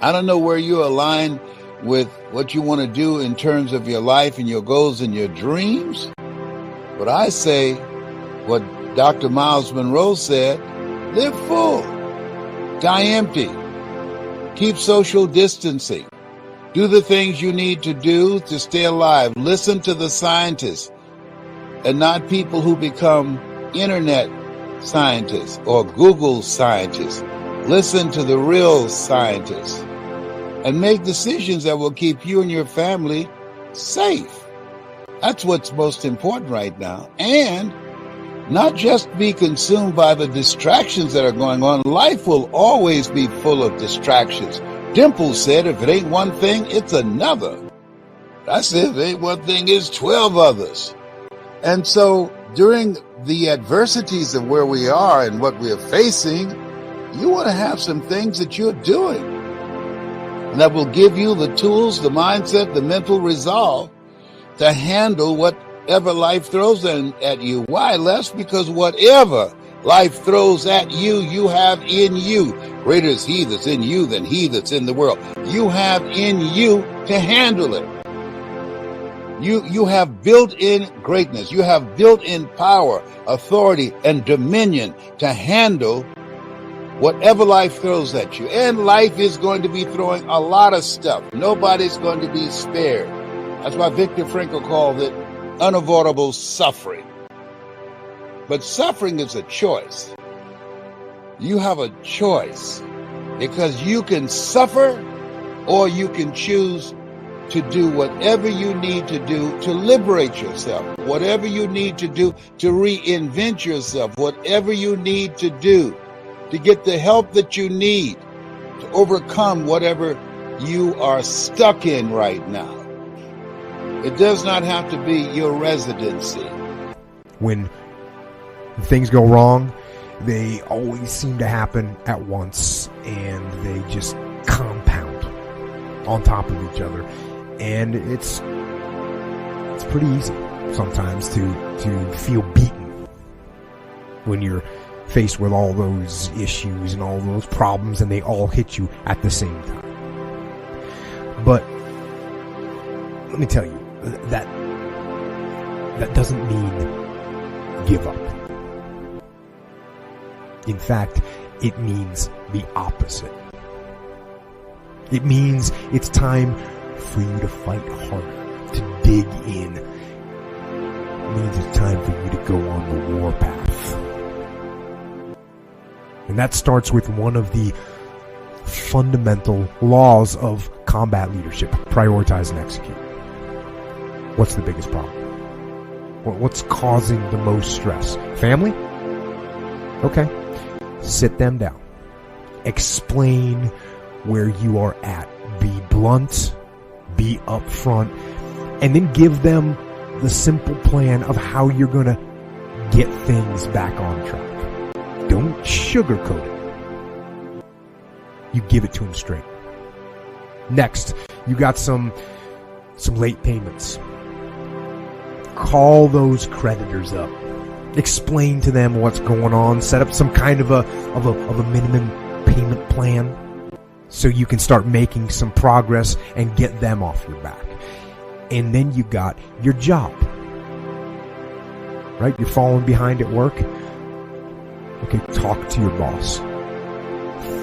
I don't know where you align with what you want to do in terms of your life and your goals and your dreams. But I say what Dr. Miles Monroe said, live full, die empty, keep social distancing, do the things you need to do to stay alive. Listen to the scientists and not people who become internet scientists or Google scientists. Listen to the real scientists and make decisions that will keep you and your family safe. That's what's most important right now. And not just be consumed by the distractions that are going on. Life will always be full of distractions. Dimple said, if it ain't one thing, it's another. I said, if it ain't one thing, it's 12 others. And so during the adversities of where we are and what we are facing, you want to have some things that you're doing that will give you the tools, the mindset, the mental resolve to handle whatever life throws at you. Why, Les? Because whatever life throws at you, you have in you. Greater is he that's in you than he that's in the world. You have in you to handle it. You have built-in greatness. You have built-in power, authority, and dominion to handle whatever life throws at you. And life is going to be throwing a lot of stuff. Nobody's going to be spared. That's why Viktor Frankl called it unavoidable suffering. But suffering is a choice. You have a choice because you can suffer or you can choose to do whatever you need to do to liberate yourself, whatever you need to do to reinvent yourself, whatever you need to do to get the help that you need to overcome whatever you are stuck in right now. It does not have to be your residency. When things go wrong, they always seem to happen at once, and they just compound on top of each other. And it's pretty easy sometimes to feel beaten when you're faced with all those issues and all those problems, and they all hit you at the same time. But let me tell you, that doesn't mean give up. In fact, it means the opposite. It means it's time for you to fight harder, to dig in. It means it's time for you to go on the warpath. And that starts with one of the fundamental laws of combat leadership: prioritize and execute. What's the biggest problem? What's causing the most stress? Family? Okay. Sit them down. Explain where you are at. Be blunt. Be upfront. And then give them the simple plan of how you're going to get things back on track. Don't sugarcoat it. You give it to them straight. Next, you got some late payments. Call those creditors up. Explain to them what's going on. Set up some kind of a minimum payment plan so you can start making some progress and get them off your back. And then you got your job. Right? You're falling behind at work. Okay, talk to your boss.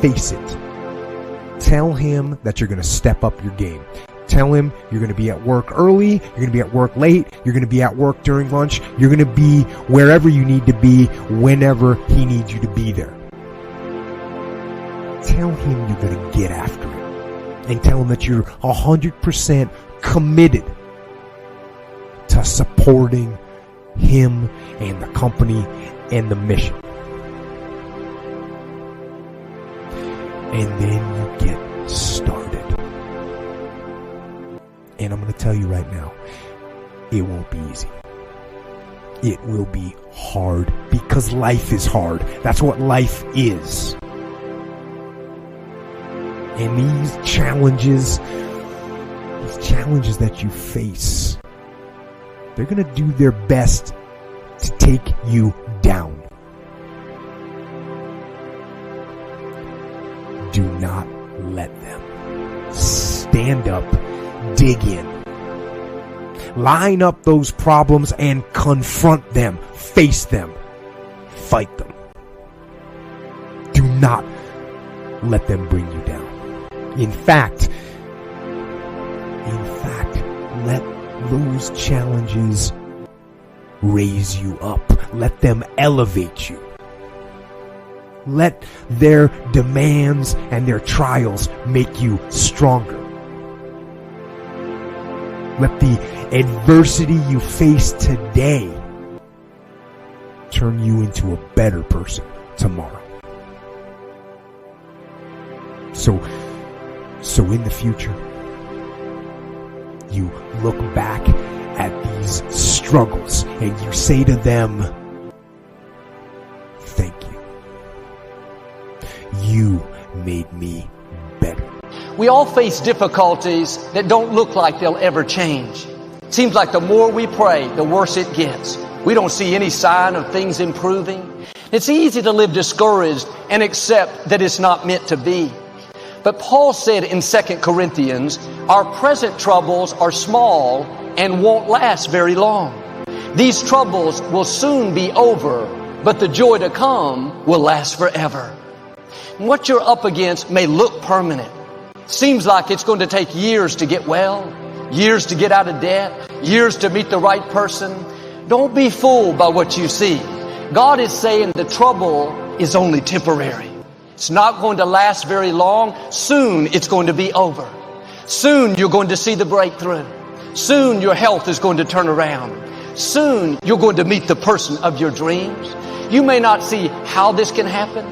Face it. Tell him that you're going to step up your game. Tell him you're going to be at work early, you're going to be at work late, you're going to be at work during lunch, you're going to be wherever you need to be whenever he needs you to be there. Tell him you're going to get after it. And tell him that you're 100% committed to supporting him and the company and the mission. And then you get started. And I'm going to tell you right now, it won't be easy. It will be hard because life is hard. That's what life is. And these challenges that you face, they're going to do their best to take you down. Do not let them. stand up, dig in. Line up those problems and confront them, face them, fight them. Do not let them bring you down. In fact, let those challenges raise you up. Let them elevate you. Let their demands and their trials make you stronger. Let the adversity you face today turn you into a better person tomorrow. So in the future, you look back at these struggles and you say to them, thank you. You made me better. We all face difficulties that don't look like they'll ever change. It seems like the more we pray, the worse it gets. We don't see any sign of things improving. It's easy to live discouraged and accept that it's not meant to be. But Paul said in 2 Corinthians, our present troubles are small and won't last very long. These troubles will soon be over, but the joy to come will last forever. What you're up against may look permanent. Seems like it's going to take years to get well, years to get out of debt, years to meet the right person. Don't be fooled by what you see. God is saying the trouble is only temporary. It's not going to last very long. Soon it's going to be over. Soon you're going to see the breakthrough. Soon your health is going to turn around. Soon you're going to meet the person of your dreams. You may not see how this can happen.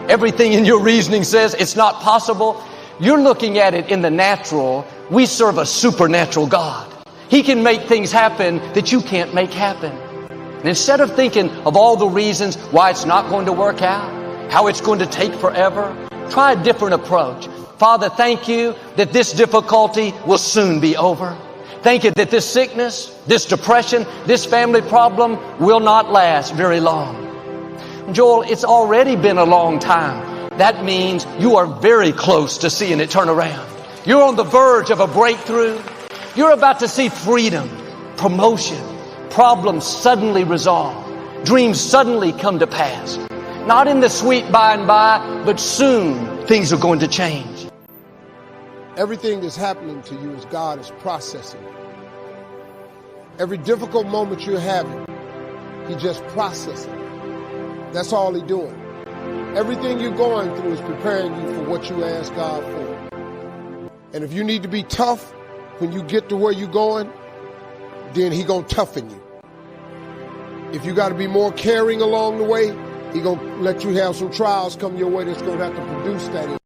Everything in your reasoning says it's not possible. You're looking at it in the natural. We serve a supernatural God. He can make things happen that you can't make happen. And instead of thinking of all the reasons why it's not going to work out, how it's going to take forever, try a different approach. Father, thank you that this difficulty will soon be over. Thank you that this sickness, this depression, this family problem will not last very long. Joel, it's already been a long time. That means you are very close to seeing it turn around. You're on the verge of a breakthrough. You're about to see freedom, promotion, problems suddenly resolved, dreams suddenly come to pass. Not in the sweet by and by, but soon things are going to change. Everything that's happening to you is God is processing. Every difficult moment you're having, He just processing. That's all He's doing. Everything you're going through is preparing you for what you ask God for. And if you need to be tough when you get to where you're going, then He gonna toughen you. If you got to be more caring along the way, He gonna let you have some trials come your way that's gonna have to produce that.